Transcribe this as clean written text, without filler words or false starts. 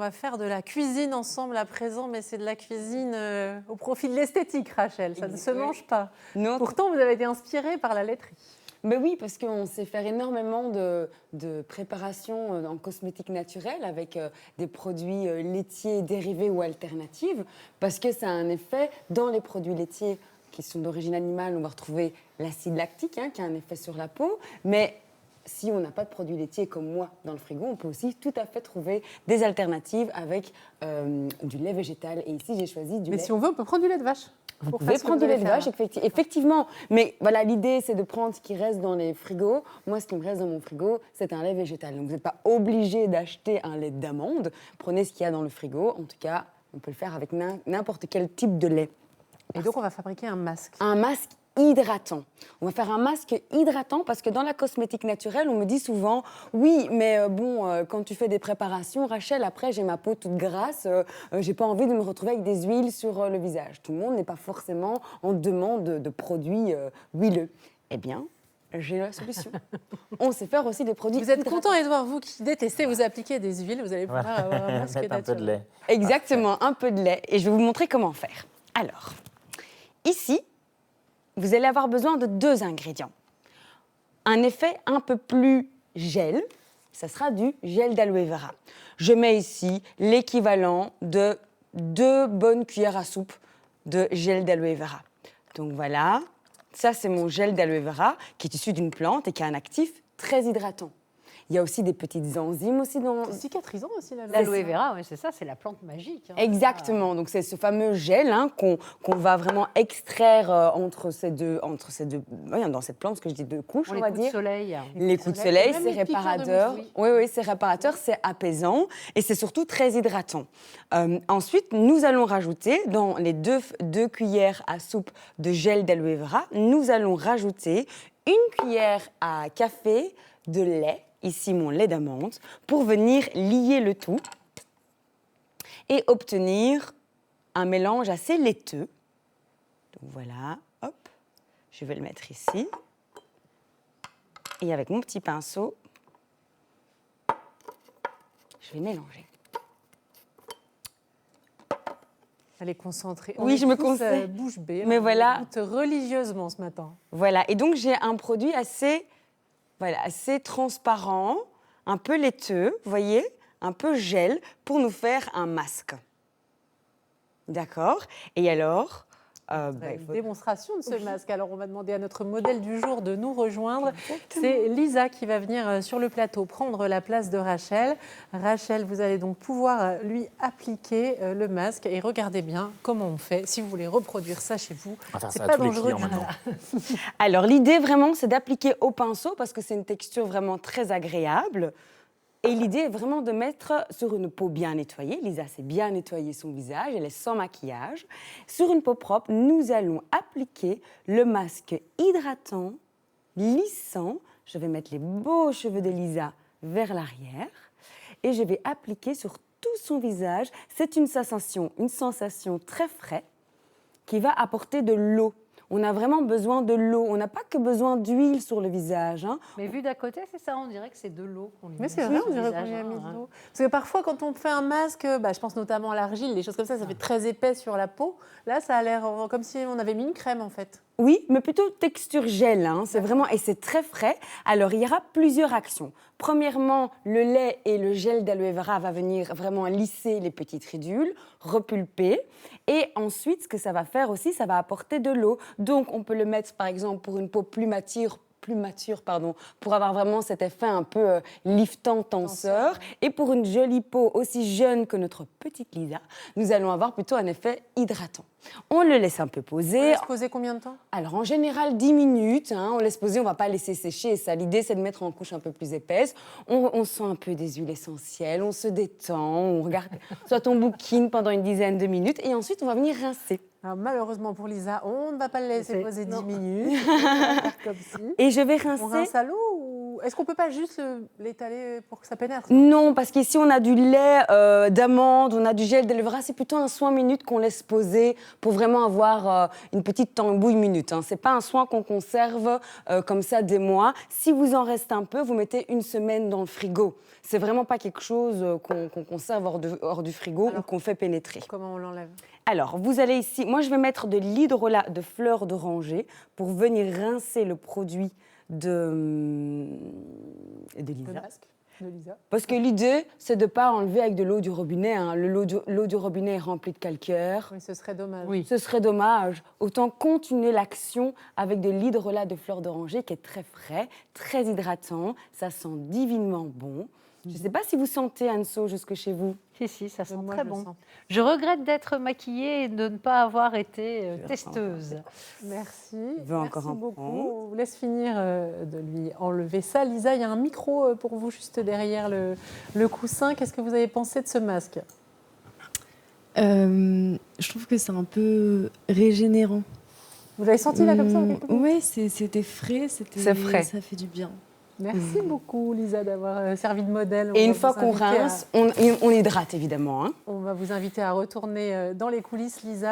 va faire de la cuisine ensemble à présent, mais c'est de la cuisine au profit de l'esthétique, Rachel. Ça ne se mange pas. Non. Pourtant, vous avez été inspirée par la laiterie. Ben oui, parce qu'on sait faire énormément de préparations en cosmétique naturelle avec des produits laitiers dérivés ou alternatifs, parce que ça a un effet dans les produits laitiers qui sont d'origine animale. On va retrouver l'acide lactique qui a un effet sur la peau, mais si on n'a pas de produits laitiers comme moi dans le frigo, on peut aussi tout à fait trouver des alternatives avec du lait végétal. Et ici, j'ai choisi du lait. Mais si on veut, on peut prendre du lait de vache. Vous pouvez prendre du lait de vache, effectivement. Mais voilà, l'idée, c'est de prendre ce qui reste dans les frigos. Moi, ce qui me reste dans mon frigo, c'est un lait végétal. Donc, vous n'êtes pas obligé d'acheter un lait d'amande. Prenez ce qu'il y a dans le frigo. En tout cas, on peut le faire avec n'importe quel type de lait. Et donc, on va fabriquer un masque. Un masque hydratant. On va faire un masque hydratant parce que dans la cosmétique naturelle, on me dit souvent « Oui, mais quand tu fais des préparations, Rachel, après, j'ai ma peau toute grasse, j'ai pas envie de me retrouver avec des huiles sur le visage. » Tout le monde n'est pas forcément en demande de produits huileux. Eh bien, j'ai la solution. On sait faire aussi des produits Vous êtes hydratants. content, Edouard, vous qui détestez vous appliquer des huiles, vous allez pouvoir avoir un masque naturel. Un peu de lait. Exactement, un peu de lait. Et je vais vous montrer comment faire. Alors, ici, vous allez avoir besoin de 2 ingrédients. Un effet un peu plus gel, ça sera du gel d'aloe vera. Je mets ici l'équivalent de 2 bonnes cuillères à soupe de gel d'aloe vera. Donc voilà, ça c'est mon gel d'aloe vera qui est issu d'une plante et qui a un actif très hydratant. Il y a aussi des petites enzymes aussi dans... C'est cicatrisant aussi, L'aloe vera, oui, c'est ça, c'est la plante magique. Exactement, donc c'est ce fameux gel qu'on va vraiment extraire dans cette plante, ce que je dis 2 couches, on va dire. Soleil. Les coups de soleil, Même c'est les piqûres de réparateur. mousse, Oui, c'est réparateur, c'est apaisant et c'est surtout très hydratant. Ensuite, nous allons rajouter dans les 2 cuillères à soupe de gel d'aloe vera, nous allons rajouter 1 cuillère à café de lait, ici mon lait d'amande, pour venir lier le tout et obtenir un mélange assez laiteux. Donc voilà, hop, je vais le mettre ici. Et avec mon petit pinceau, je vais mélanger. Elle est concentrée. Oui, je me concentre. Bouche bée. Mais voilà. On écoute religieusement ce matin. Voilà, et donc j'ai un produit assez transparent, un peu laiteux, vous voyez, un peu gel, pour nous faire un masque. D'accord? Et alors Démonstration de ce masque. Alors, on va demander à notre modèle du jour de nous rejoindre. C'est Lisa qui va venir sur le plateau prendre la place de Rachel. Rachel, vous allez donc pouvoir lui appliquer le masque. Et regardez bien comment on fait. Si vous voulez reproduire ça chez vous, c'est pas dangereux du tout. Alors, l'idée vraiment, c'est d'appliquer au pinceau parce que c'est une texture vraiment très agréable. Et l'idée est vraiment de mettre sur une peau bien nettoyée. Lisa s'est bien nettoyé son visage, elle est sans maquillage. Sur une peau propre, nous allons appliquer le masque hydratant, lissant. Je vais mettre les beaux cheveux de Lisa vers l'arrière et je vais appliquer sur tout son visage. C'est une sensation très fraîche qui va apporter de l'eau. On a vraiment besoin de l'eau. On n'a pas que besoin d'huile sur le visage. Mais vu d'à côté, c'est ça, on dirait que c'est de l'eau qu'on lui met. Mais c'est vrai, on dirait qu'on lui a mis de l'eau. Parce que parfois, quand on fait un masque, je pense notamment à l'argile, des choses comme ça fait très épais sur la peau. Là, ça a l'air comme si on avait mis une crème, en fait. Oui, mais plutôt texture gel. C'est vraiment, et c'est très frais. Alors, il y aura plusieurs actions. Premièrement, le lait et le gel d'aloe vera va venir vraiment lisser les petites ridules, repulper. Et ensuite, ce que ça va faire aussi, ça va apporter de l'eau. Donc, on peut le mettre, par exemple, pour une peau plus mature, pour avoir vraiment cet effet un peu liftant, tenseur. Et pour une jolie peau aussi jeune que notre petite Lisa, nous allons avoir plutôt un effet hydratant. On le laisse un peu poser. On laisse poser combien de temps? Alors, en général, 10 minutes. On laisse poser, on ne va pas laisser sécher. Ça, l'idée, c'est de mettre en couche un peu plus épaisse. On sent un peu des huiles essentielles, on se détend, on regarde soit on bouquine pendant une dizaine de minutes. Et ensuite, on va venir rincer. Alors, malheureusement pour Lisa, on ne va pas le laisser poser 10 minutes. Comme si. Et je vais rincer. On rince à l'eau ou Est-ce qu'on ne peut pas juste l'étaler pour que ça pénètre? Non, parce qu'ici, on a du lait d'amande, on a du gel d'aloe vera. C'est plutôt un soin minute qu'on laisse poser pour vraiment avoir une petite tambouille minute. Hein. Ce n'est pas un soin qu'on conserve comme ça des mois. Si vous en reste un peu, vous mettez une semaine dans le frigo. C'est vraiment pas quelque chose qu'on conserve hors du frigo ou qu'on fait pénétrer. Comment on l'enlève? Alors, vous allez ici... Moi, je vais mettre de l'hydrolat de fleurs d'oranger pour venir rincer le produit de Lisa. De Lisa. Parce que l'idée, c'est de ne pas enlever avec de l'eau du robinet. Hein. L'eau du robinet est remplie de calcaire. Oui, ce serait dommage. Oui. Ce serait dommage. Autant continuer l'action avec de l'hydrolat de fleurs d'oranger qui est très frais, très hydratant. Ça sent divinement bon. Je ne sais pas si vous sentez, Anso, jusque chez vous. Si, ça sent Moi, très je le bon. sens. Je regrette d'être maquillée et de ne pas avoir été testeuse. Merci. veux encore Merci en beaucoup. prendre. On vous laisse finir de lui enlever ça. Lisa, il y a un micro pour vous juste derrière le coussin. Qu'est-ce que vous avez pensé de ce masque? Je trouve que c'est un peu régénérant. Vous l'avez senti là comme ça? Oui, c'était frais, C'est frais. Ça fait du bien. Merci beaucoup, Lisa, d'avoir servi de modèle. Et On une va fois vous qu'on inviter rince, on hydrate évidemment. Hein. on va vous inviter à retourner dans les coulisses, Lisa.